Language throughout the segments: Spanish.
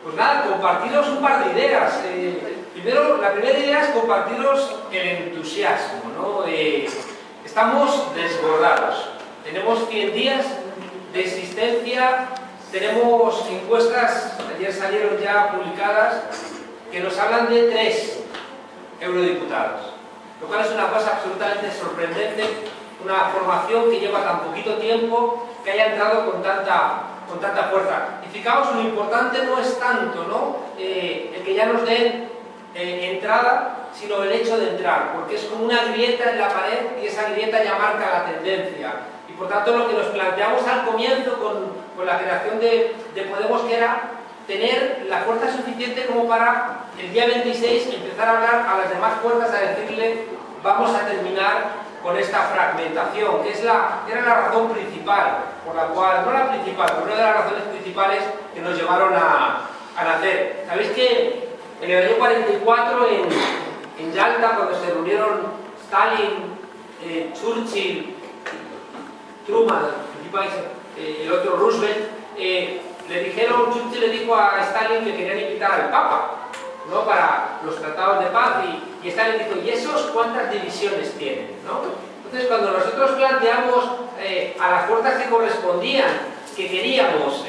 Pues nada, compartiros un par de ideas. Primero, la primera idea es compartiros el entusiasmo, ¿no? Estamos desbordados. Tenemos 100 días de existencia, tenemos encuestas, ayer salieron ya publicadas, que nos hablan de 3 eurodiputados, lo cual es una cosa absolutamente sorprendente, una formación que lleva tan poquito tiempo, que haya entrado con tanta fuerza. Y fijaos, lo importante no es tanto, ¿no? El que ya nos den entrada, sino el hecho de entrar, porque es como una grieta en la pared y esa grieta ya marca la tendencia. Y por tanto lo que nos planteamos al comienzo con la creación de Podemos, que era tener la fuerza suficiente como para el día 26 empezar a hablar a las demás fuerzas, a decirle vamos a terminar con esta fragmentación, que era la razón principal, por la cual, no la principal, pero una de las razones principales que nos llevaron a nacer. ¿Sabéis que en el año 44 en Yalta, cuando se reunieron Stalin, Churchill, Truman, el otro Roosevelt, Churchill le dijo a Stalin que querían invitar al Papa, ¿no?, para los tratados de paz, y Stalin dijo, ¿y esos cuántas divisiones tienen?, ¿no? Entonces, cuando nosotros planteamos a las fuerzas que correspondían que queríamos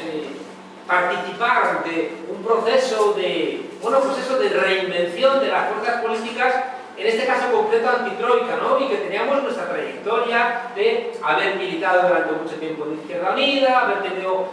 participar de un proceso de, bueno, pues eso, de reinvención de las fuerzas políticas, en este caso concreto antitroika, ¿no?, y que teníamos nuestra trayectoria de haber militado durante mucho tiempo en Izquierda Unida, haber tenido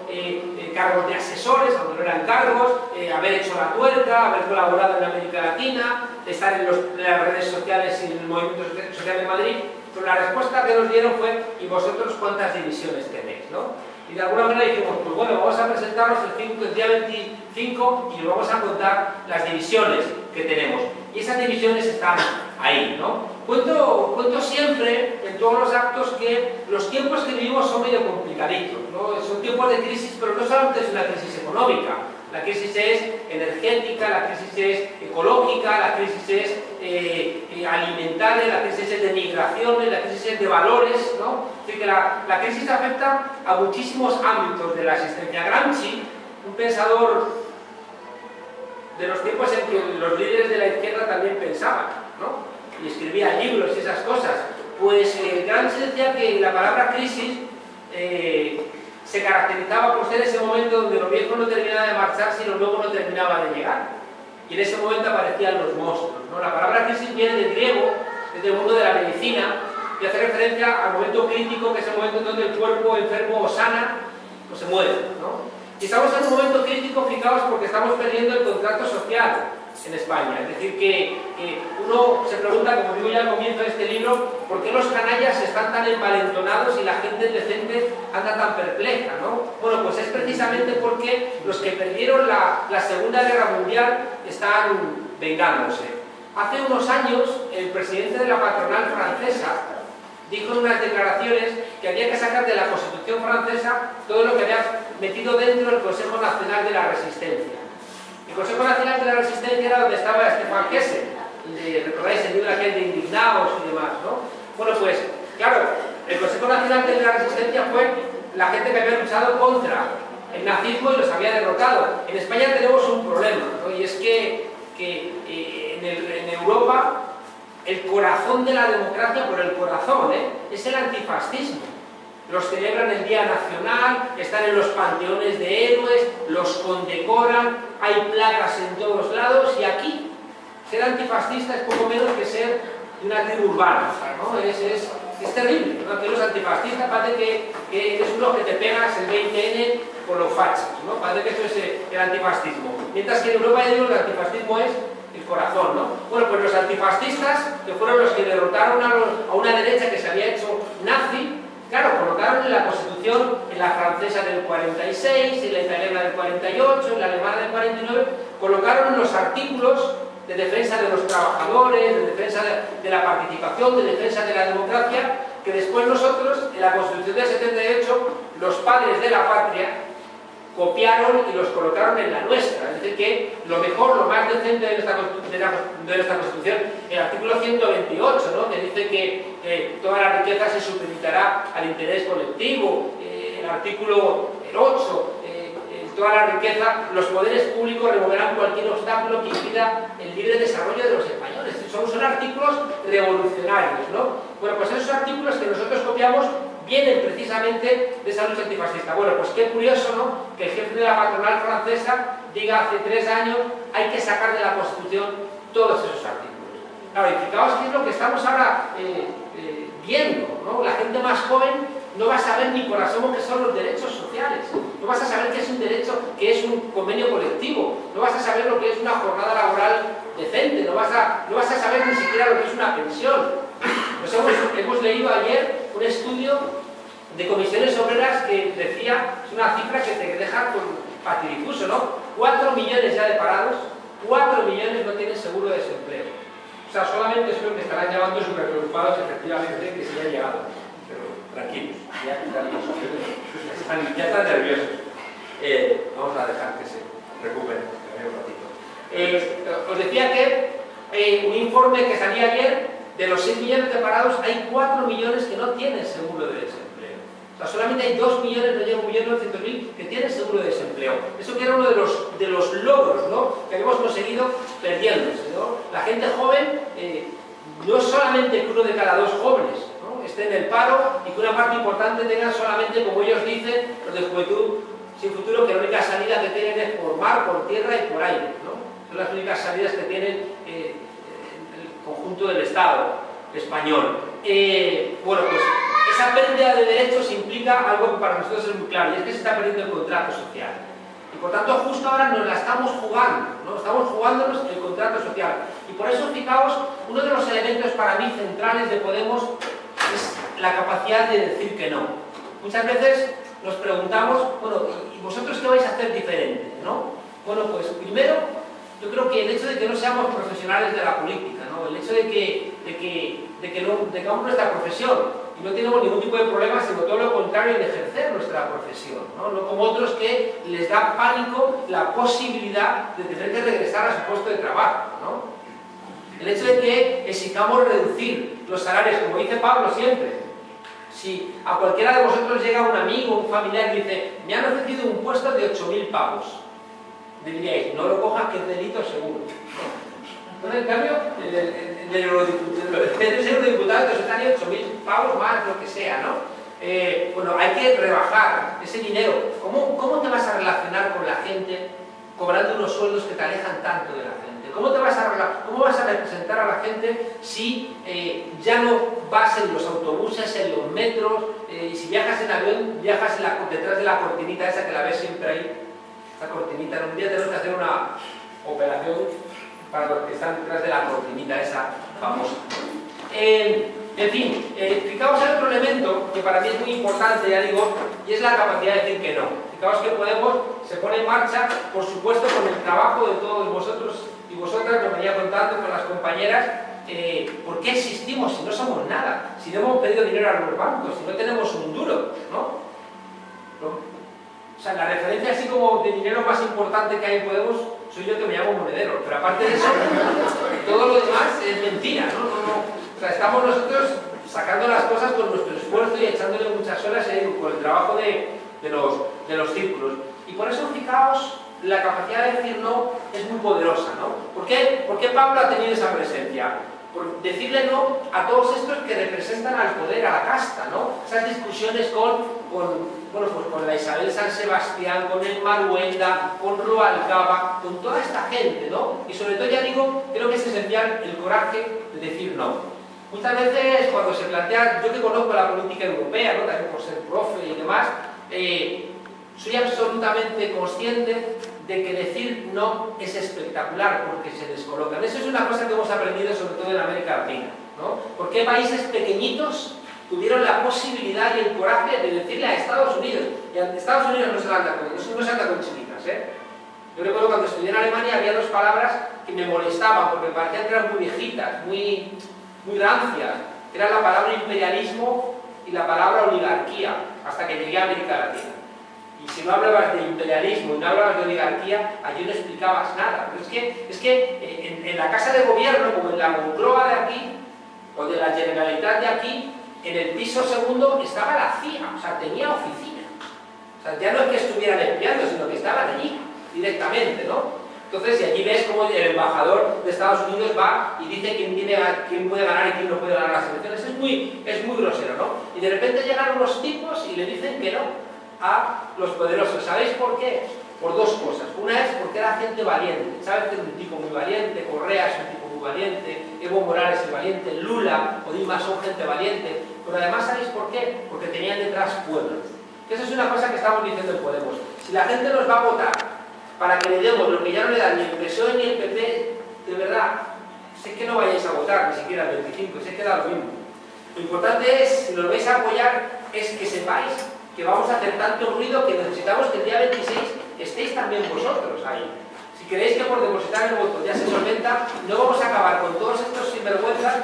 cargos de asesores, aunque no eran cargos, haber hecho la tuerca, haber colaborado en América Latina, estar en las redes sociales y en el movimiento social de Madrid, pero la respuesta que nos dieron fue, ¿y vosotros cuántas divisiones tenéis?, ¿no? Y de alguna manera dijimos, pues bueno, vamos a presentaros el día 25 y os vamos a contar las divisiones que tenemos. Y esas divisiones están ahí, ¿no? Cuento siempre en todos los actos que los tiempos que vivimos son medio complicaditos, ¿no? Son tiempos de crisis, pero no solamente es una crisis económica. La crisis es energética, la crisis es ecológica, la crisis es alimentaria, la crisis es de migraciones, la crisis es de valores, ¿no? Es decir, que la crisis afecta a muchísimos ámbitos de la existencia. Gramsci, un pensador de los tiempos en que los líderes de la izquierda también pensaban, ¿no?, y escribía libros y esas cosas, pues Gramsci decía que la palabra crisis se caracterizaba por ser ese momento donde lo viejo no terminaba de marchar, sino luego no terminaba de llegar. Y en ese momento aparecían los monstruos, ¿no? La palabra crisis viene del griego, es del mundo de la medicina, y hace referencia al momento crítico, que es el momento en donde el cuerpo enfermo o sana o se muere, ¿no? Y estamos en un momento crítico, fijaos, porque estamos perdiendo el contrato social en España. Es decir, que uno se pregunta, como digo ya al comienzo de este libro, ¿por qué los canallas están tan envalentonados y la gente decente anda tan perpleja, ¿no? Bueno, pues es precisamente porque los que perdieron la Segunda Guerra Mundial están vengándose. Hace unos años, el presidente de la patronal francesa dijo en unas declaraciones que había que sacar de la Constitución francesa todo lo que había metido dentro del Consejo Nacional de la Resistencia. El Consejo Nacional de la Resistencia era donde estaba Stefan Kessel, recordáis el libro aquel de Indignados y demás, ¿no? Bueno, pues, claro, el Consejo Nacional de la Resistencia fue la gente que había luchado contra el nazismo y los había derrotado. En España tenemos un problema, ¿no? Y es que en Europa el corazón de la democracia, por el corazón, es el antifascismo. Los celebran el Día Nacional, están en los panteones de héroes, los condecoran, hay plagas en todos lados, y aquí ser antifascista es poco menos que ser de una tribu urbana, ¿no? Es terrible, ¿no? Aquí los antifascistas parece que eres uno que te pegas el 20N por los fachos, ¿no? Parece que eso es el antifascismo. Mientras que en Europa, ya digo, el antifascismo es el corazón, ¿no? Bueno, pues los antifascistas, que fueron los que derrotaron a una derecha que se había hecho nazi, claro, colocaron en la Constitución, en la francesa del 46, en la italiana del 48, en la alemana del 49, colocaron en los artículos de defensa de los trabajadores, de defensa de la participación, de defensa de la democracia, que después nosotros, en la Constitución del 78, los padres de la patria copiaron y los colocaron en la nuestra. Es decir, que lo mejor, lo más decente de nuestra Constitución, el artículo 128, ¿no?, que dice que toda la riqueza se supeditará al interés colectivo, el artículo 8, toda la riqueza, los poderes públicos removerán cualquier obstáculo que impida el libre desarrollo de los españoles. Son artículos revolucionarios, ¿no? Bueno, pues esos artículos que nosotros copiamos vienen precisamente de esa lucha antifascista. Bueno, pues qué curioso, ¿no?, que el jefe de la patronal francesa diga hace 3 años hay que sacar de la Constitución todos esos artículos. Claro, y fijaos qué es lo que estamos ahora viendo, ¿no? La gente más joven no va a saber ni por asomo qué son los derechos sociales, no vas a saber qué es un derecho, qué es un convenio colectivo, no vas a saber lo que es una jornada laboral decente, no vas a saber ni siquiera lo que es una pensión. Hemos leído ayer un estudio de comisiones obreras que decía, es una cifra que te deja con patidifuso, ¿no? 4 millones ya de parados, 4 millones no tienen seguro de desempleo. O sea, solamente espero que estarán llamando súper preocupados efectivamente que se haya llegado. Pero tranquilos, ya están nerviosos. Vamos a dejar que se recuperen un ratito. Os decía que un informe que salía ayer, de los 6 millones de parados, hay 4 millones que no tienen seguro de desempleo. O sea, solamente hay 2 millones, no llega 1.900.000 que tienen seguro de desempleo. Eso que era uno de los logros, ¿no?, que habíamos conseguido perdiéndose, ¿no? La gente joven, no es solamente que 1 de cada 2 jóvenes, ¿no?, esté en el paro y que una parte importante tengan solamente, como ellos dicen, los de juventud sin futuro, que la única salida que tienen es por mar, por tierra y por aire, ¿no? Son las únicas salidas que tienen conjunto del Estado español. Bueno, pues esa pérdida de derechos implica algo que para nosotros es muy claro, y es que se está perdiendo el contrato social. Y por tanto, justo ahora nos la estamos jugando, ¿no? Estamos jugándonos el contrato social. Y por eso, fijaos, uno de los elementos para mí centrales de Podemos es la capacidad de decir que no. Muchas veces nos preguntamos, bueno, ¿y vosotros qué vais a hacer diferente?, ¿no? Bueno, pues primero, yo creo que el hecho de que no seamos profesionales de la política, ¿no?, el hecho de que no tengamos nuestra profesión y no tenemos ningún tipo de problema, sino todo lo contrario, en ejercer nuestra profesión, ¿no? No como otros que les da pánico la posibilidad de tener que regresar a su puesto de trabajo, ¿no? El hecho de que exijamos reducir los salarios, como dice Pablo siempre. Si a cualquiera de vosotros llega un amigo, un familiar y dice, me han ofrecido un puesto de 8.000 pavos, diríais, no lo cojas, que es delito seguro. Entonces, en cambio, el eurodiputado que estaría 8.000 pavos más, lo que sea, ¿no? Bueno, hay que rebajar ese dinero. ¿Cómo te vas a relacionar con la gente cobrando unos sueldos que te alejan tanto de la gente? ¿Cómo vas a representar a la gente si ya no vas en los autobuses, en los metros, y si viajas en avión, viajas detrás de la cortinita esa que la ves siempre ahí? Esta cortinita, un día tenemos que hacer una operación para los que están detrás de la cortinita esa famosa. En fin, fijaos en otro elemento que para mí es muy importante, ya digo, y es la capacidad de decir que no. Fijaos que Podemos se pone en marcha, por supuesto, con el trabajo de todos vosotros y vosotras, que venía contando con las compañeras. ¿Por qué existimos si no somos nada? Si no hemos pedido dinero a los bancos, si no tenemos un duro, ¿no? O sea, la referencia así como de dinero más importante que hay en Podemos soy yo, que me llamo Monedero, pero aparte de eso, todo lo demás es mentira, ¿no? O sea, estamos nosotros sacando las cosas con nuestro esfuerzo y echándole muchas horas por el trabajo de los círculos. Y por eso, fijaos, la capacidad de decir no es muy poderosa, ¿no? ¿Por qué Pablo ha tenido esa presencia? Por decirle no a todos estos que representan al poder, a la casta, ¿no? Esas discusiones con la Isabel San Sebastián, con el Maruenda, con Rubalcaba, con toda esta gente, ¿no? Y sobre todo, ya digo, creo que es esencial el coraje de decir no. Muchas veces cuando se plantea, yo que conozco la política europea, ¿no?, también por ser profe y demás, soy absolutamente consciente de que decir no es espectacular porque se descolocan. Eso es una cosa que hemos aprendido sobre todo en América Latina, ¿no? Porque países pequeñitos tuvieron la posibilidad y el coraje de decirle a Estados Unidos, y a Estados Unidos no se anda con chiquitas, ¿eh? Yo recuerdo cuando estudié en Alemania había 2 palabras que me molestaban porque me parecían que eran muy viejitas, muy rancias, que era la palabra imperialismo y la palabra oligarquía, hasta que llegué a América Latina. Y si no hablabas de imperialismo y no hablabas de oligarquía, allí no explicabas nada. Pero es que en la Casa de Gobierno, como en la Moncloa de aquí, o de la Generalitat de aquí, en el piso segundo estaba la CIA, o sea, tenía oficina. O sea, ya no es que estuvieran espiando, sino que estaban allí directamente, ¿no? Entonces, y allí ves cómo el embajador de Estados Unidos va y dice quién puede ganar y quién no puede ganar las elecciones. Es muy grosero, ¿no? Y de repente llegan unos tipos y le dicen que no a los poderosos. ¿Sabéis por qué? Por dos cosas. Una es porque era gente valiente. ¿Sabes que es un tipo muy valiente? Correa es un tipo muy valiente, Evo Morales es valiente, Lula o Dilma son gente valiente. Pero además, ¿sabéis por qué? Porque tenían detrás pueblos. Esa es una cosa que estamos diciendo en Podemos. Si la gente nos va a votar para que le demos lo que ya no le dan ni el PSOE ni el PP, de verdad, sé que no vayáis a votar, ni siquiera el 25, sé que da lo mismo. Lo importante es, si nos vais a apoyar, es que sepáis que vamos a hacer tanto ruido que necesitamos que el día 26 estéis también vosotros ahí. Si queréis que por depositar el voto ya se solventa, no vamos a acabar con todos estos sinvergüenzas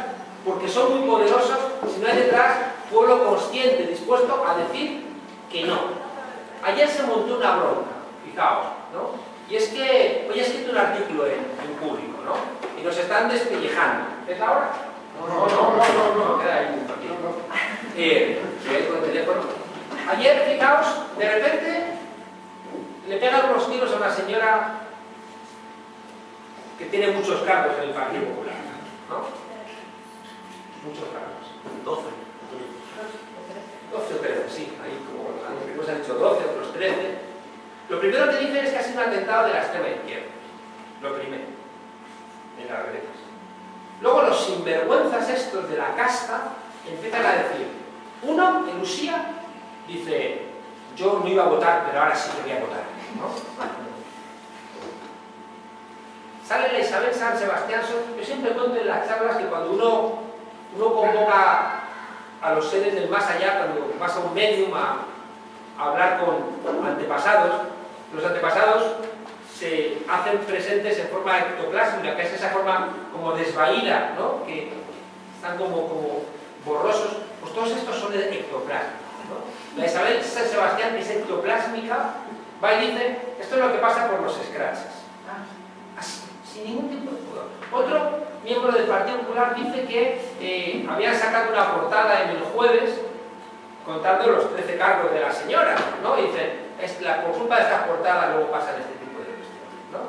porque son muy poderosos si no hay detrás pueblo consciente, dispuesto a decir que no. Ayer se montó una bronca, fijaos, ¿no? Y es que hoy he escrito un artículo en público, ¿no? Y nos están despellejando. ¿Es la hora? No, queda ahí un poquito. Con el teléfono. Ayer, fijaos, de repente le pegan unos tiros a una señora que tiene muchos cargos en el Partido Popular, ¿no? Muchos cargos. 12 o 13, sí, ahí como algunos han dicho 12, otros 13. Lo primero que dicen es que ha sido un atentado de la extrema izquierda. Lo primero, en las redes. Luego los sinvergüenzas estos de la casta empiezan a decir, uno, en Usía, dice, yo no iba a votar, pero ahora sí que voy a votar, ¿no? Sale la Isabel San Sebastián. Yo siempre cuento en las charlas que cuando uno convoca a los seres del más allá, cuando vas a un medium a hablar con antepasados, los antepasados se hacen presentes en forma ectoplásmica, que es esa forma como desvaída, ¿no? Que están como borrosos. Pues todos estos son ectoplásmicos, ¿no? La Isabel San Sebastián es ectoplásmica, va y dice, esto es lo que pasa por los scratches. Así, sin ningún tipo de pudor. Otro miembro del Partido Popular dice que habían sacado una portada en el Jueves contando los 13 cargos de la señora, ¿no? Y dicen, por culpa de estas portadas luego pasan este tipo de cuestiones, ¿no?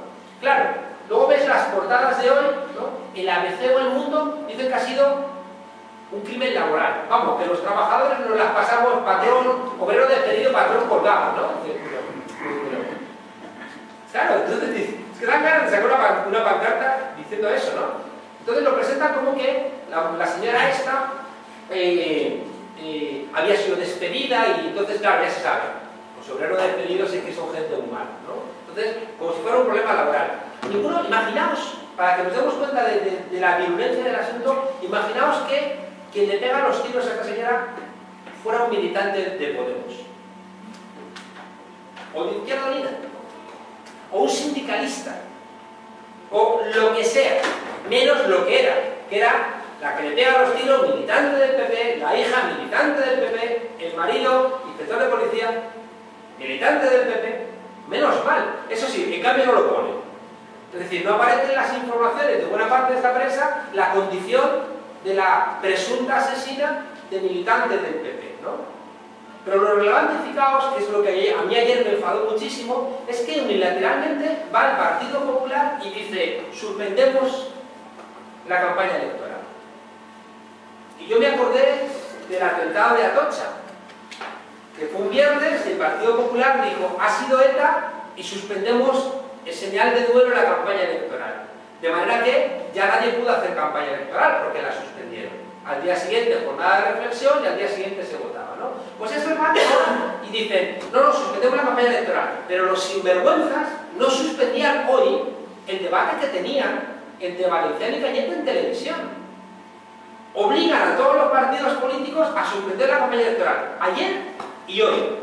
Claro, luego ves las portadas de hoy, ¿no? El ABC o El Mundo dicen que ha sido un crimen laboral. Vamos, que los trabajadores nos las pasamos patrón, obrero despedido, patrón colgado, ¿no? Claro, entonces es que dan ganas de sacar una pancarta diciendo eso, ¿no? Entonces lo presentan como que la señora esta había sido despedida y entonces, claro, ya se sabe, los obreros despedidos es que son gente humana, ¿no? Entonces, como si fuera un problema laboral. Ninguno, imaginaos, para que nos demos cuenta de la virulencia del asunto, imaginaos que quien le pega los tiros a esta señora fuera un militante de Podemos, o de Izquierda Unida, o un sindicalista, o lo que sea, menos lo que era la que le pega los tiros, militante del PP, la hija militante del PP, el marido, inspector de policía, militante del PP, menos mal. Eso sí, en cambio no lo pone. Es decir, no aparecen en las informaciones de buena parte de esta prensa la condición de la presunta asesina de militantes del PP, ¿no? Pero lo relevante, fijaos, que es lo que a mí ayer me enfadó muchísimo, es que unilateralmente va el Partido Popular y dice, suspendemos la campaña electoral. Y yo me acordé del atentado de Atocha, que fue un viernes y el Partido Popular dijo, ha sido ETA y suspendemos el señal de duelo en la campaña electoral. De manera que ya nadie pudo hacer campaña electoral porque la suspendieron. Al día siguiente jornada de reflexión y al día siguiente se votaba, ¿no? Pues eso es más y dicen, no, suspendemos la campaña electoral, pero los sinvergüenzas no suspendían hoy el debate que tenían entre Valenciano y Cañete en televisión. Obligan a todos los partidos políticos a suspender la campaña electoral, ayer y hoy.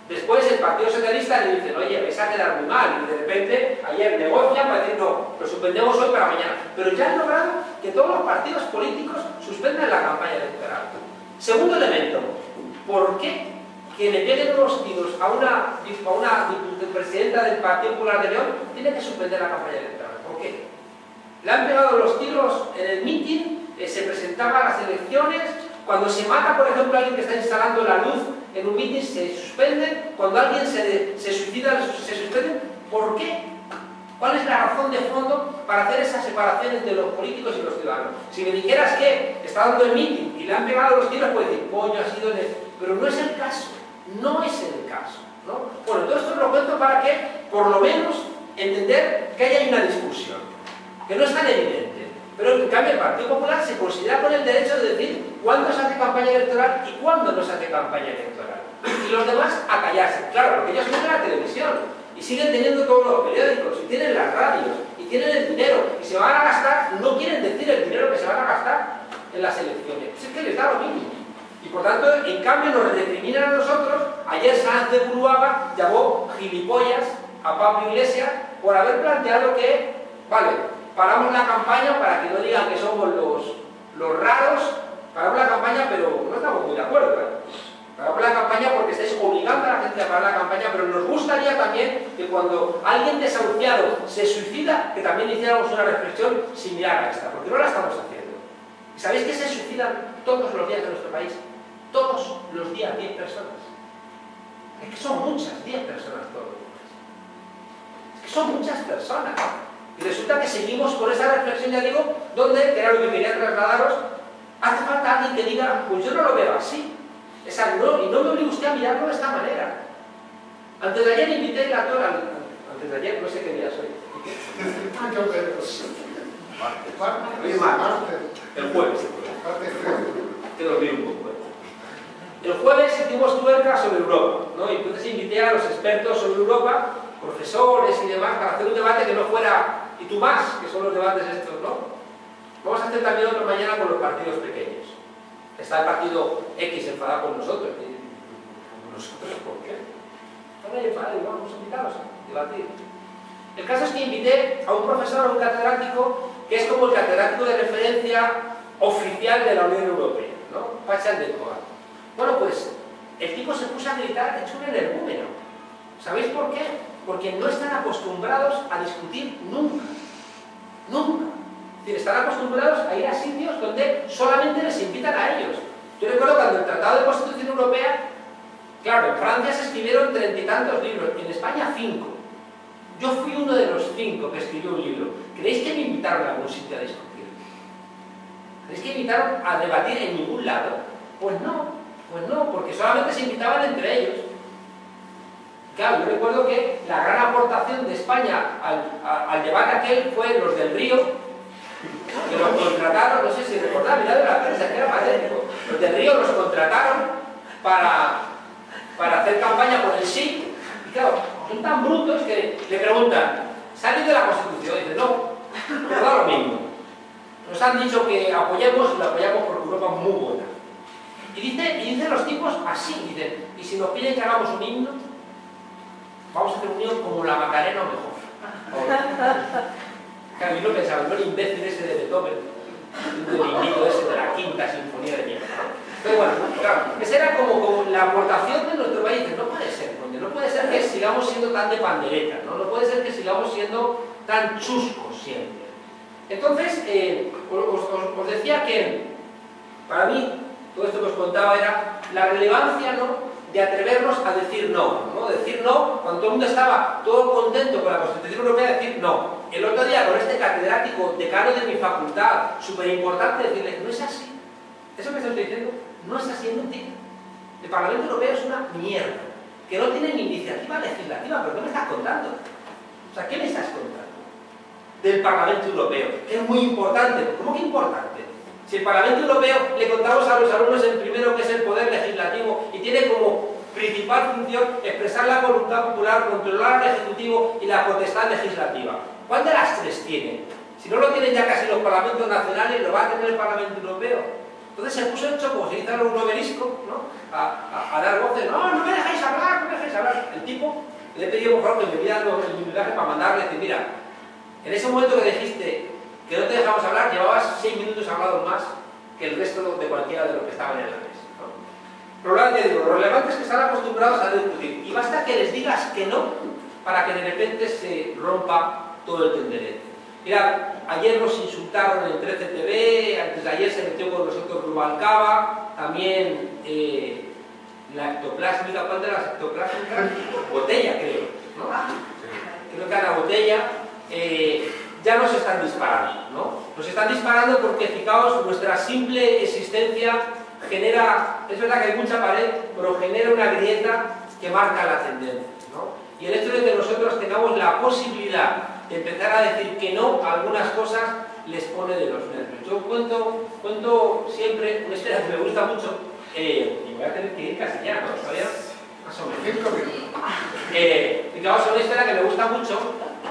Después el Partido Socialista le dicen, oye, vais a quedar muy mal, y de repente ayer negocian para decir, no, lo suspendemos hoy para mañana. Pero ya han logrado que todos los partidos políticos suspendan la campaña electoral. Segundo elemento, ¿por qué que le peguen unos tiros a una presidenta del Partido Popular de León tiene que suspender la campaña electoral? ¿Por qué? Le han pegado los tiros en el mitin, se presentaba a las elecciones Cuando se mata, por ejemplo, a alguien que está instalando la luz en un mitin, se suspende. Cuando alguien se suicida, se suspende. ¿Por qué? ¿Cuál es la razón de fondo para hacer esa separación entre los políticos y los ciudadanos? Si me dijeras que está dando el mitin y le han pegado los tiros, puedes decir, coño, ha sido pero no es el caso. No es el caso, ¿no? Bueno, todo esto lo cuento para que, por lo menos, entender que hay una discusión, que no es tan evidente. Pero en cambio el Partido Popular se considera con el derecho de decir cuándo se hace campaña electoral y cuándo no se hace campaña electoral. Y los demás a callarse. Claro, porque ellos ven la televisión y siguen teniendo todos los periódicos y tienen las radios y tienen el dinero y se van a gastar, no quieren decir el dinero que se van a gastar en las elecciones. Pues es que les da lo mínimo. Y por tanto, en cambio, nos recriminan a nosotros. Ayer Sanz de Buruaga llamó gilipollas a Pablo Iglesias por haber planteado que, vale, paramos la campaña para que no digan que somos los raros, paramos la campaña, pero no estamos muy de acuerdo, ¿eh? Paramos la campaña porque estáis obligando a la gente a parar la campaña, pero nos gustaría también que cuando alguien desahuciado se suicida, que también hiciéramos una reflexión similar a esta, porque no la estamos haciendo. ¿Y sabéis que se suicidan todos los días de nuestro país? Todos los días 10 personas. Es que son muchas, 10 personas todos los días. Es que son muchas personas. Y resulta que seguimos con esa reflexión, ya digo, donde, que era lo que quería trasladaros, hace falta alguien que diga, pues yo no lo veo así. Y no me obligue usted a mirarlo de esta manera. Antes de ayer invité el actor antes de ayer, no sé qué día soy. El jueves. Que dormí un poco. El jueves hicimos tuerca sobre Europa, ¿no? Y entonces invité a los expertos sobre Europa, profesores y demás, para hacer un debate que no fuera y tú más, que son los debates estos, ¿no? Vamos a hacer también otro mañana con los partidos pequeños. Está el partido X enfadado con nosotros. ¿Nosotros por qué? No hay enfadado, vamos invitados a debatir. El caso es que invité a un profesor, a un catedrático, que es como el catedrático de referencia oficial de la Unión Europea, ¿no? Pachal del Coa. Bueno, pues el tipo se puso a gritar hecho un energúmeno. ¿Sabéis por qué? Porque no están acostumbrados a discutir nunca. Nunca. Es decir, están acostumbrados a ir a sitios donde solamente les invitan a ellos. Yo recuerdo cuando el Tratado de Constitución Europea, claro, en Francia se escribieron 30 y tantos libros, en España 5. Yo fui uno de los 5 que escribió un libro. ¿Creéis que me invitaron a algún sitio a discutir? ¿Creéis que me invitaron a debatir en ningún lado? Pues no, porque solamente se invitaban entre ellos. Claro, yo recuerdo que la gran aportación de España al debate aquel fue los del Río, que los contrataron, no sé si recordáis, mirad de la prensa, que era patético. Los del Río los contrataron para hacer campaña por el sí, y claro, son tan brutos que le preguntan, ¿salís de la Constitución? Y dicen, no, nos da lo mismo. Nos han dicho que apoyemos y lo apoyamos porque Europa es muy buena. Y dicen los tipos así, dicen, y si nos piden que hagamos un himno, vamos a hacer un himno como la Macarena o mejor. Claro, yo no pensaba, no el imbécil ese de Beethoven, el himnito ese de la quinta sinfonía de mierda. Pero bueno, claro, esa era como la aportación de nuestro país. No puede ser, porque no puede ser que sigamos siendo tan de pandereta, ¿no? No puede ser que sigamos siendo tan chuscos siempre. Entonces, os decía que, para mí, todo esto que os contaba era la relevancia, ¿no?, de atrevernos a decir no, ¿no? Decir no, cuando todo el mundo estaba todo contento con la Constitución Europea, decir no. El otro día con este catedrático, decano de mi facultad, súper importante, decirle, no es así. Eso que estoy diciendo, no es así, es mentira. El Parlamento Europeo es una mierda, que no tiene ni iniciativa legislativa, pero ¿qué me estás contando? O sea, ¿qué me estás contando? Del Parlamento Europeo, que es muy importante. ¿Cómo que importante? Si el Parlamento Europeo le contamos a los alumnos el primero, que es el poder legislativo, y tiene como principal función expresar la voluntad popular, controlar al Ejecutivo y la potestad legislativa. ¿Cuál de las tres tiene? Si no lo tienen ya casi los parlamentos nacionales, lo va a tener el Parlamento Europeo. Entonces se puso hecho como si hiciera un obelisco, ¿no?, a dar voces. No me dejáis hablar, no me dejáis hablar. El tipo, le he pedido por favor que me enviara el mensaje para mandarle, decir, mira, en ese momento que dijiste que no te dejamos hablar, llevabas 6 minutos hablados más que el resto de cualquiera de los que estaban en la mesa, ¿no? Probablemente digo, lo relevante es que están acostumbrados a discutir, y basta que les digas que no para que de repente se rompa todo el tenderete. Mirad, ayer nos insultaron en 13 TV, antes de ayer se metió con nosotros Rubalcaba, también la ectoplásmica, ¿cuál de las ectoplásmicas? Botella, creo, ¿no? Creo que Ana Botella, ya nos están disparando, ¿no? Nos están disparando porque, fijaos, nuestra simple existencia genera, es verdad que hay mucha pared, pero genera una grieta que marca la tendencia, ¿no? Y el hecho de que nosotros tengamos la posibilidad de empezar a decir que no a algunas cosas les pone de los nervios. Yo cuento siempre una historia que me gusta mucho, y voy a tener que ir casi ya, ¿no? Todavía más o menos. 5 minutos. Fijaos, una historia que me gusta mucho,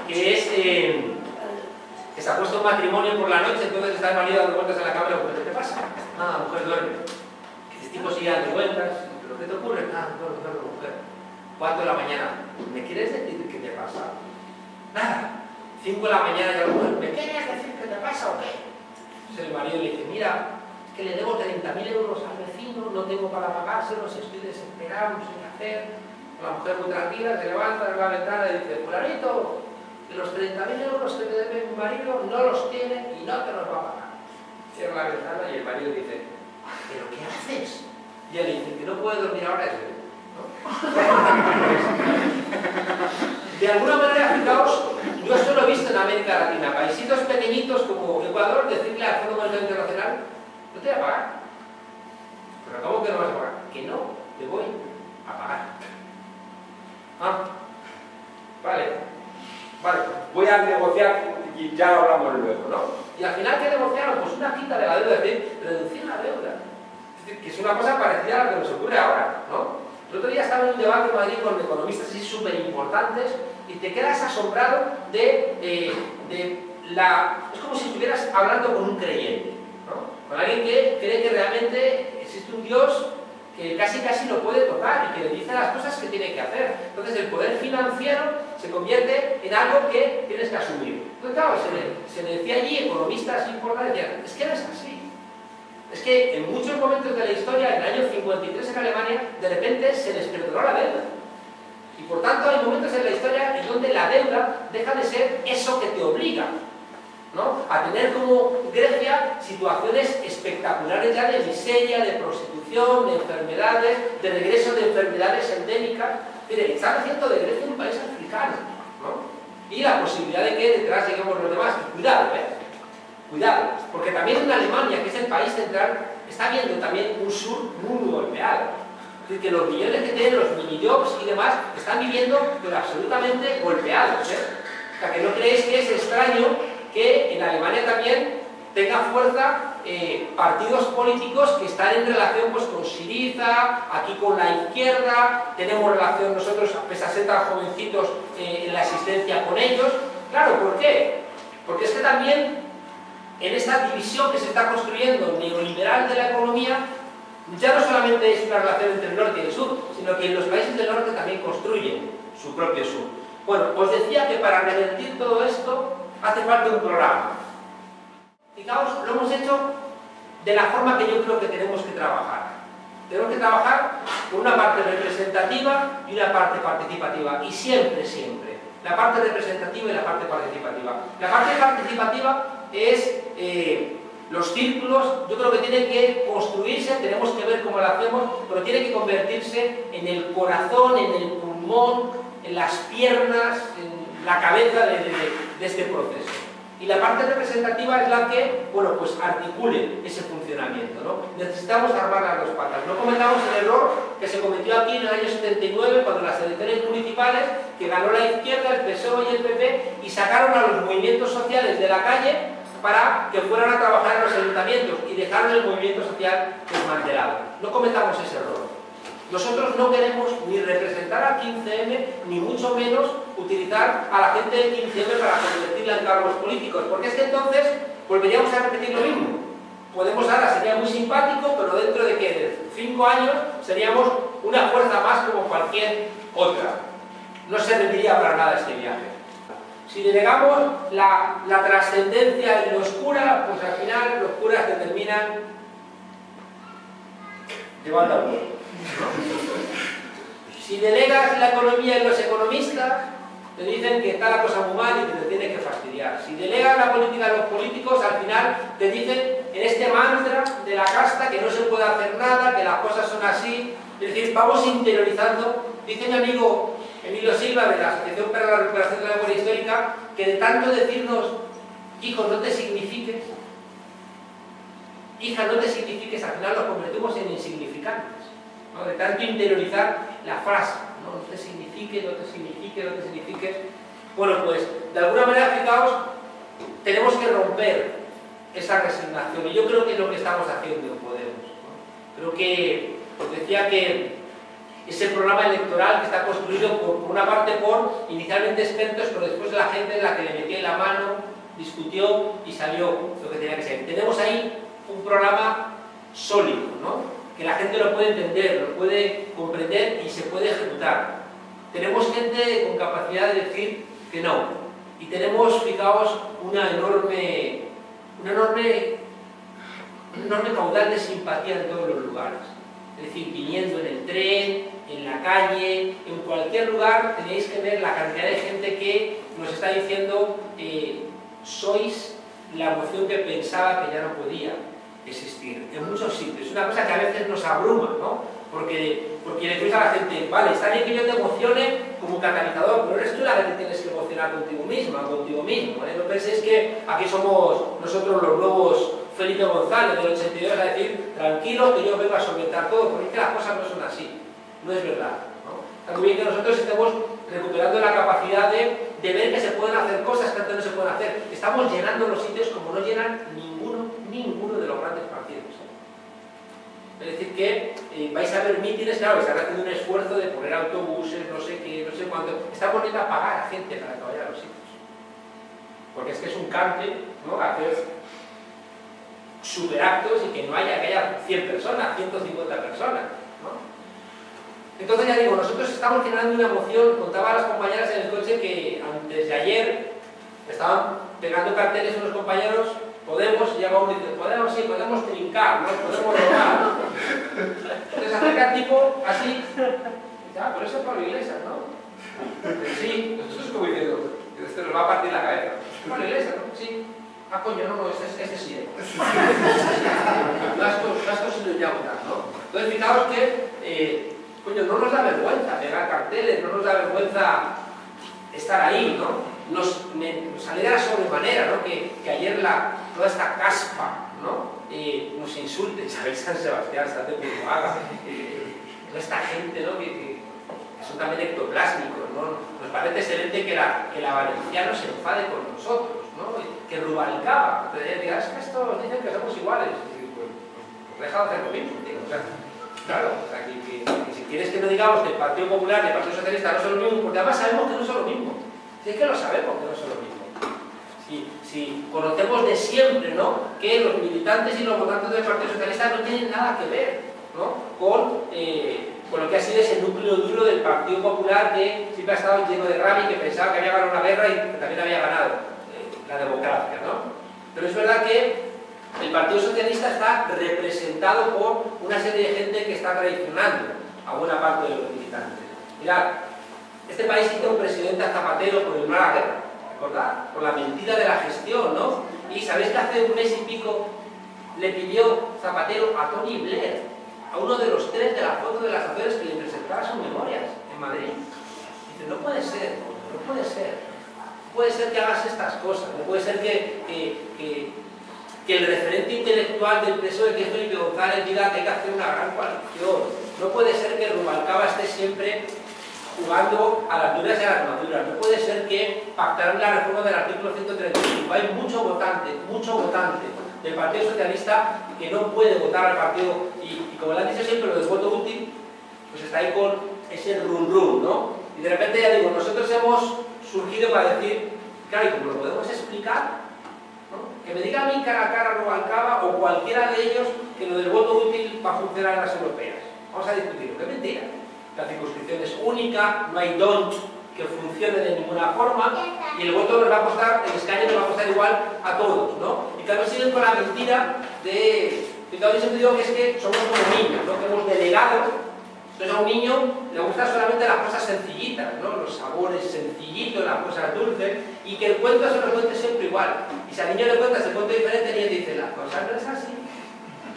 que es que se ha puesto un matrimonio por la noche, entonces está el marido dando vueltas en la cama y le dice, ¿qué te pasa? Nada, la mujer duerme. El tipo sigue dando vueltas, ¿pero qué te ocurre? Nada, duerme, mujer. 4 de la mañana, ¿me quieres decir qué te pasa? Nada. 5 de la mañana y la mujer, ¿me quieres decir qué te pasa o qué? Entonces el marido le dice, mira, es que le debo 30.000 euros al vecino, no tengo para pagárselos, estoy desesperado, no sé qué hacer. La mujer muy tranquila se levanta de la ventana y dice, fulanito, que los 30.000 euros que te debe mi marido no los tiene y no te los va a pagar. Cierra la ventana y el marido dice, ¿pero qué haces? Y él dice, que no puede dormir ahora, es él, ¿no? De alguna manera, fijaos, yo esto lo he visto en América Latina, paisitos pequeñitos como Ecuador, decirle al Fondo Monetario Internacional, no te voy a pagar. ¿Pero cómo que no vas a pagar? Que no, te voy a pagar. Ah, vale, voy a negociar y ya lo hablamos luego, ¿no? Y al final, ¿qué negociaron? Pues una quita de la deuda, es decir, reducir la deuda. Es decir, que es una cosa parecida a lo que nos ocurre ahora, ¿no? El otro día estaba en un debate en Madrid con economistas así súper importantes y te quedas asombrado de la... Es como si estuvieras hablando con un creyente, ¿no? Con alguien que cree que realmente existe un Dios que casi lo puede tocar y que le dice las cosas que tiene que hacer. Entonces el poder financiero se convierte en algo que tienes que asumir. Entonces claro, se le decía allí, economistas importantes decían, es que no es así. Es que en muchos momentos de la historia, en el año 53 en Alemania, de repente se les perdonó la deuda. Y por tanto hay momentos en la historia en donde la deuda deja de ser eso que te obliga, ¿no? A tener como Grecia situaciones espectaculares ya de miseria, de prostitución, de enfermedades, de regreso de enfermedades endémicas. Mire, están haciendo de Grecia un país africano, ¿no? Y la posibilidad de que detrás lleguemos los demás. Y cuidado, cuidado, porque también en Alemania, que es el país central, está viendo también un sur muy golpeado. Es decir, que los millones que tienen los mini-jobs y demás están viviendo, pero absolutamente golpeados, O sea, que no creéis que es extraño que en Alemania también tenga fuerza partidos políticos que están en relación pues, con Syriza, aquí con la izquierda, tenemos relación nosotros, pese a ser tan jovencitos, en la existencia con ellos. Claro, ¿por qué? Porque es que también en esta división que se está construyendo neoliberal de la economía, ya no solamente es una relación entre el norte y el sur, sino que en los países del norte también construyen su propio sur. Bueno, os decía que para revertir todo esto hace falta un programa. Fijaos, lo hemos hecho de la forma que yo creo que tenemos que trabajar. Tenemos que trabajar con una parte representativa y una parte participativa. Y siempre, la parte representativa y la parte participativa. La parte participativa es los círculos, yo creo que tienen que construirse, tenemos que ver cómo lo hacemos, pero tiene que convertirse en el corazón, en el pulmón, en las piernas, en la cabeza de este proceso. Y la parte representativa es la que, bueno, pues articule ese funcionamiento, ¿no? Necesitamos armar las dos patas. No cometamos el error que se cometió aquí en el año 79, cuando las elecciones municipales, que ganó la izquierda, el PSOE y el PP, y sacaron a los movimientos sociales de la calle para que fueran a trabajar en los ayuntamientos y dejaron el movimiento social desmantelado. No cometamos ese error. Nosotros no queremos ni representar a 15M, ni mucho menos utilizar a la gente de 15M para convertirla en cargos políticos, porque es que entonces volveríamos a repetir lo mismo. Podemos ahora, sería muy simpático, pero dentro de que de 5 años seríamos una fuerza más como cualquier otra. No serviría para nada este viaje. Si delegamos la trascendencia en lo oscura, pues al final los curas te terminan llevando al pueblo. Si delegas la economía en los economistas, te dicen que está la cosa muy mal y que te tiene que fastidiar. Si delegas la política en los políticos, al final te dicen en este mantra de la casta, que no se puede hacer nada, que las cosas son así. Es decir, vamos interiorizando. Dice mi amigo Emilio Silva, de la Asociación para la Recuperación de la Memoria Histórica, que de tanto decirnos, hijo, no te signifiques, hija, no te signifiques, al final nos convertimos en insignificantes, ¿no? De tanto interiorizar la frase, ¿no? No te signifiques, no te signifiques, no te signifiques. Bueno, pues, de alguna manera, fijaos, tenemos que romper esa resignación, y yo creo que es lo que estamos haciendo en Podemos, ¿no? Creo que, os decía que ese programa electoral que está construido por una parte por inicialmente expertos, pero después la gente en la que le metió en la mano, discutió y salió lo que tenía que ser. Tenemos ahí un programa sólido, ¿no? Que la gente lo puede entender, lo puede comprender y se puede ejecutar. Tenemos gente con capacidad de decir que no. Y tenemos, fijaos, un enorme caudal de simpatía en todos los lugares. Es decir, viniendo en el tren, en la calle, en cualquier lugar, tenéis que ver la cantidad de gente que nos está diciendo sois la emoción que pensaba que ya no podía existir. En muchos sitios. Es una cosa que a veces nos abruma, ¿no? Porque le decís a la gente, vale, está bien que yo te emocione como catalizador, pero eres tú la que te tienes que emocionar contigo misma, contigo mismo, ¿vale? No penséis que aquí somos nosotros los nuevos Felipe González del 82 a decir, tranquilo que yo vengo a solventar todo, porque es que las cosas no son así, no es verdad, ¿no? Está muy bien que nosotros estemos recuperando la capacidad de ver que se pueden hacer cosas que antes no se pueden hacer. Estamos llenando los sitios como no llenan ninguno de los grandes partidos. Es decir que vais a ver mítines, claro, que están haciendo un esfuerzo de poner autobuses, no sé qué, no sé cuánto. Están poniendo a pagar a gente para que vaya a los sitios. Porque es que es un cante, ¿no? Hacer superactos y que no haya, que haya 100 personas, 150 personas, ¿no? Entonces ya digo, nosotros estamos generando una emoción. Contaba a las compañeras en el coche que antes de ayer estaban pegando carteles unos compañeros, Podemos, llega uno y dice, podemos, sí, podemos trincar, ¿no? Podemos robar. Entonces acerca el tipo así, ya, por eso es Pablo Iglesias, ¿no? Sí, nosotros como diciendo, este nos va a partir la cabeza. Pablo Iglesias, ¿no? Sí. Ah, coño, no, este sí, ¿eh? Gastos sí lo llaman, ¿no? Entonces fijaos que, coño, no nos da vergüenza pegar carteles, no nos da vergüenza estar ahí, ¿no? Nos alegra sobremanera, ¿no? Que ayer toda esta caspa, ¿no? Nos insulte, Isabel San Sebastián, está de Purmaga, toda esta gente, ¿no? Que son también ectoplásmicos, ¿no? Nos parece excelente que la valenciana se enfade con nosotros, ¿no? Que Rubalcaba, entonces diga, es que estos dicen que somos iguales, pues deja de hacer lo mismo, tío. O sea, claro, o sea, que si quieres que no digamos que el Partido Popular y el Partido Socialista no son lo mismo, porque además sabemos que no son lo mismo. Si es que lo sabemos que no son lo mismo. Si conocemos de siempre, ¿no? Que los militantes y los votantes del Partido Socialista no tienen nada que ver, ¿no? Con lo que ha sido ese núcleo duro del Partido Popular que siempre ha estado lleno de rabia y que pensaba que había ganado una guerra y que también había ganado la democracia, ¿no? Pero es verdad que el Partido Socialista está representado por una serie de gente que está traicionando a buena parte de los militantes. Mirad, este país hizo un presidente a Zapatero por el no a la guerra, ¿recordad? Por la mentira de la gestión, ¿no? Y sabéis que hace un mes y pico le pidió Zapatero a Tony Blair, a uno de los tres de la foto de las acciones que le presentara sus memorias en Madrid. Dice, no puede ser, no puede ser. No puede ser que hagas estas cosas, no puede ser que el referente intelectual del PSOE, que es Felipe González, diga que hay que hacer una gran coalición. No puede ser que Rubalcaba esté siempre jugando a las duras y a las maduras. No puede ser que pactaran la reforma del artículo 135. Hay mucho votante del Partido Socialista que no puede votar al partido, y como le han dicho siempre, lo del voto útil, pues está ahí con ese run, ¿no? Y de repente ya digo, nosotros hemos surgido para decir, claro, y como lo podemos explicar, ¿no? Que me diga a mí cara a cara Rubalcaba o cualquiera de ellos que lo del voto útil va a funcionar en las europeas. Vamos a discutirlo, que mentira. La circunscripción es única, no hay don't que funcione de ninguna forma, y el voto nos va a costar, el escaño nos va a costar igual a todos, ¿no? Y también siguen con la mentira de... que todavía siempre digo que es que somos como niños, ¿no? Que hemos delegado Entonces a un niño le gustan solamente las cosas sencillitas, ¿no? Los sabores sencillitos, las cosas dulces, y que el cuento se lo cuente siempre igual. Y si al niño le cuentas el cuento diferente, el niño dice, las cosas no es así.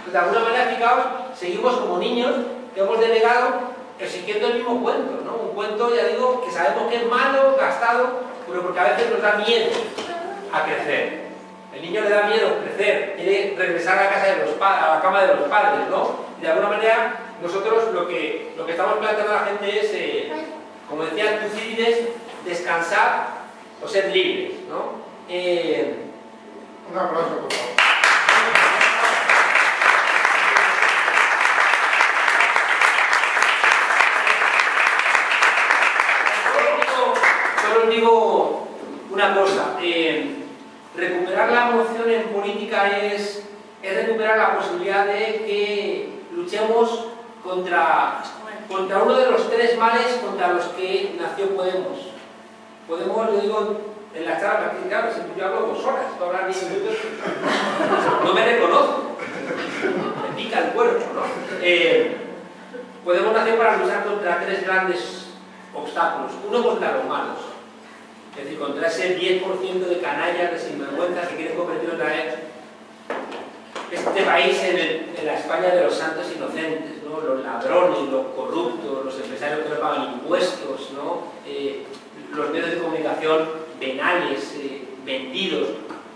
Pues de alguna manera, fijaos, seguimos como niños que hemos delegado exigiendo el mismo cuento, ¿no? Un cuento, ya digo, que sabemos que es malo, gastado, pero porque a veces nos da miedo a crecer. El niño le da miedo crecer, quiere regresar a casa de a la cama de los padres, ¿no? Y de alguna manera, nosotros lo que estamos planteando a la gente es, como decía Tucídides, descansar o ser libres, ¿no? Un aplauso, por favor. Solo os digo una cosa. Recuperar la emoción en política es recuperar la posibilidad de que luchemos contra uno de los tres males contra los que nació Podemos. Podemos, lo digo en la charla, claro, si yo hablo 2 horas, puedo hablar 10 minutos, no me reconozco, me pica el cuerpo, ¿no? Podemos nacer para luchar contra 3 grandes obstáculos. Uno, contra los malos. Es decir, contra ese 10% de canallas, de sinvergüenzas que quieren convertir otra vez este país en la España de los santos inocentes, ¿no? Los ladrones, los corruptos, los empresarios que no pagan impuestos, ¿no? Los medios de comunicación penales, vendidos.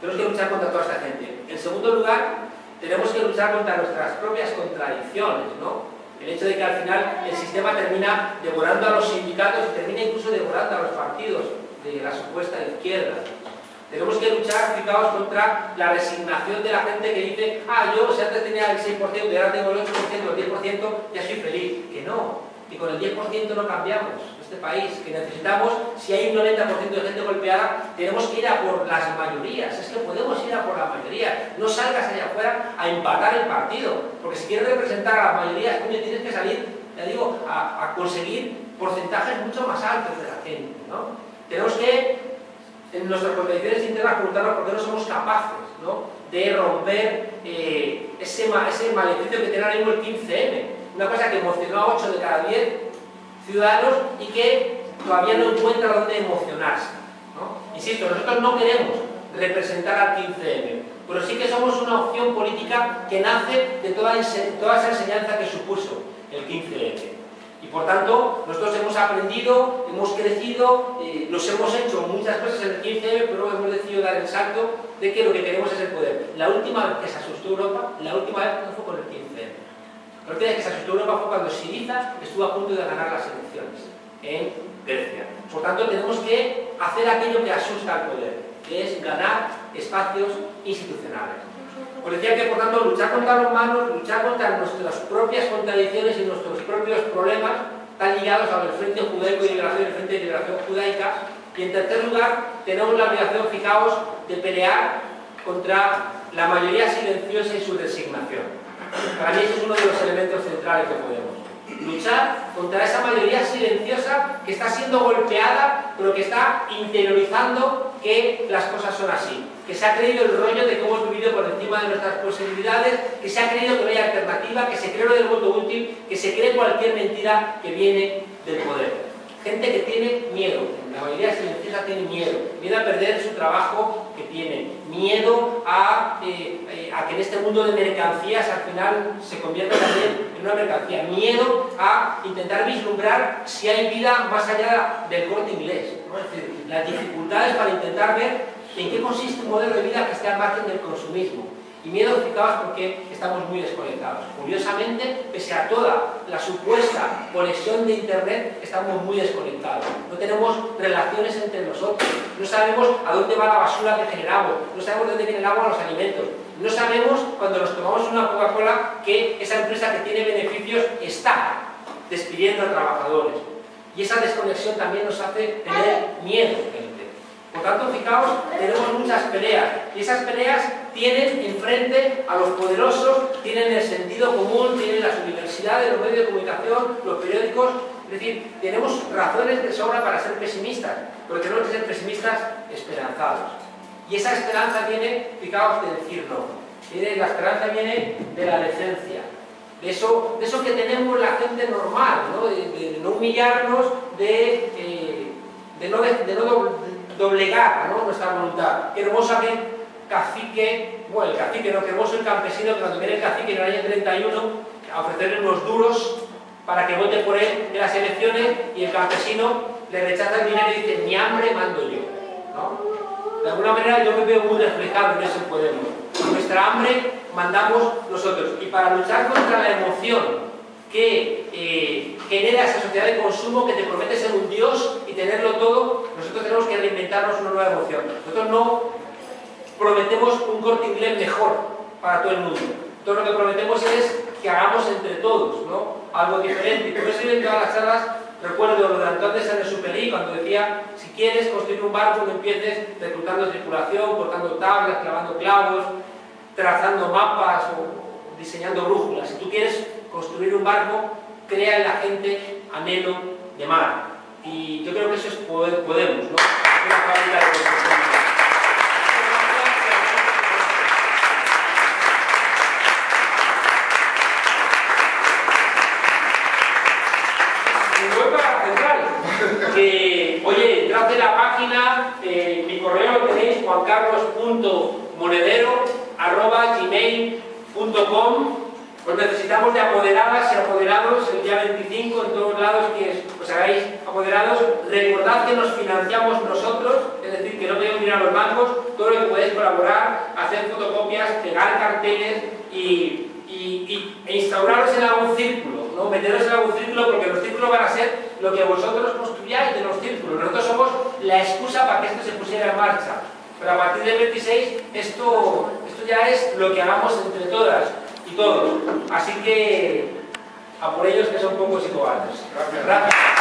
Tenemos que luchar contra toda esta gente. En segundo lugar, tenemos que luchar contra nuestras propias contradicciones, ¿no? El hecho de que al final el sistema termina devorando a los sindicatos y termina incluso devorando a los partidos de la supuesta izquierda. Tenemos que luchar, fijaos, contra la resignación de la gente que dice, yo si antes tenía el 6% y ahora tengo el 8%, el 10%, ya soy feliz. Que no, que con el 10% no cambiamos este país, que necesitamos, si hay un 90% de gente golpeada, tenemos que ir a por las mayorías. Es que podemos ir a por la mayoría. No salgas allá afuera a empatar el partido, porque si quieres representar a las mayorías, coño, tienes que salir, ya digo, a conseguir porcentajes mucho más altos de la gente, ¿no? Tenemos que, en nuestras contradicciones internas, preguntarnos por qué no somos capaces, ¿no?, de romper ese maleficio que tiene ahora mismo el 15M. Una cosa que emocionó a 8 de cada 10 ciudadanos y que todavía no encuentra dónde emocionarse, ¿no? Insisto, nosotros no queremos representar al 15M, pero sí que somos una opción política que nace de toda esa enseñanza que supuso el 15M. Y por tanto, nosotros hemos aprendido, hemos crecido, nos hemos hecho muchas cosas en el 15M, pero hemos decidido dar el salto de que lo que queremos es el poder. La última vez que se asustó Europa, la última vez no fue con el 15M. La última vez que se asustó Europa fue cuando Syriza estuvo a punto de ganar las elecciones en Grecia. Por tanto, tenemos que hacer aquello que asusta al poder, que es ganar espacios institucionales. Os decía que, por tanto, luchar contra los malos, luchar contra nuestras propias contradicciones y nuestros propios problemas están ligados al Frente Judaico de Liberación y el Frente de Liberación Judaica. Y en tercer lugar, tenemos la obligación, fijaos, de pelear contra la mayoría silenciosa y su resignación. Para mí ese es uno de los elementos centrales que Podemos. Luchar contra esa mayoría silenciosa que está siendo golpeada, pero que está interiorizando que las cosas son así. Que se ha creído el rollo de que hemos vivido por encima de nuestras posibilidades, que se ha creído que no hay alternativa, que se cree lo del voto útil, que se cree cualquier mentira que viene del poder. Gente que tiene miedo, la mayoría silenciosa tiene miedo a perder su trabajo que tiene, miedo a que en este mundo de mercancías al final se convierta también en una mercancía, miedo a intentar vislumbrar si hay vida más allá del Corte Inglés, ¿no? Es decir, las dificultades para intentar ver en qué consiste un modelo de vida que esté al margen del consumismo. Y miedo, fijaos, porque estamos muy desconectados. Curiosamente, pese a toda la supuesta conexión de Internet, estamos muy desconectados. No tenemos relaciones entre nosotros. No sabemos a dónde va la basura que generamos. No sabemos de dónde viene el agua o los alimentos. No sabemos, cuando nos tomamos una Coca-Cola, que esa empresa que tiene beneficios está despidiendo a trabajadores. Y esa desconexión también nos hace tener miedo, gente. Por tanto, fijaos, tenemos muchas peleas, y esas peleas tienen enfrente a los poderosos, tienen el sentido común, tienen las universidades, los medios de comunicación, los periódicos. Es decir, tenemos razones de sobra para ser pesimistas, pero tenemos que ser pesimistas esperanzados. Y esa esperanza viene, fijaos, de decir no. La esperanza viene de la decencia. de eso que tenemos la gente normal, ¿no? De no humillarnos, de no doblegar, ¿no?, nuestra voluntad. Queremos a que cacique, bueno, el cacique no, queremos el campesino, que cuando viene el cacique en el año 31, a ofrecerle unos duros para que vote por él en las elecciones, y el campesino le rechaza el dinero y dice: mi hambre mando yo, ¿no? De alguna manera yo me veo muy reflejado en ese Podemos. Nuestra hambre mandamos nosotros, y para luchar contra la emoción que genera esa sociedad de consumo que te promete ser un dios y tenerlo todo, nosotros tenemos que reinventarnos una nueva emoción. Nosotros no prometemos un Corte Inglés mejor para todo el mundo. Todo lo que prometemos es que hagamos entre todos, ¿no?, algo diferente. Y por eso en todas las charlas recuerdo lo de Antoine de Saint-Exupéry, cuando decía: si quieres construir un barco, no empieces reclutando tripulación, cortando tablas, clavando clavos, trazando mapas o diseñando brújulas. Si tú quieres construir un barco, crea en la gente anhelo de mar. Y yo creo que eso es Podemos, ¿no? Una fábrica de construcción. Que, oye, entrad en la página, mi correo lo tenéis, juancarlos.monedero@gmail.com. Os necesitamos de apoderadas y apoderados el día 25 en todos lados, que os hagáis apoderados. Recordad que nos financiamos nosotros, es decir, que no tenemos que ir a los bancos. Todo lo que podéis colaborar, hacer fotocopias, pegar carteles e instauraros en algún círculo, ¿no? Meteros en algún círculo, porque los círculos van a ser lo que vosotros construyáis de los círculos. Nosotros somos la excusa para que esto se pusiera en marcha. Pero a partir del 26 esto ya es lo que hagamos entre todas y todos. Así que a por ellos, que son pocos y cobardes. Gracias.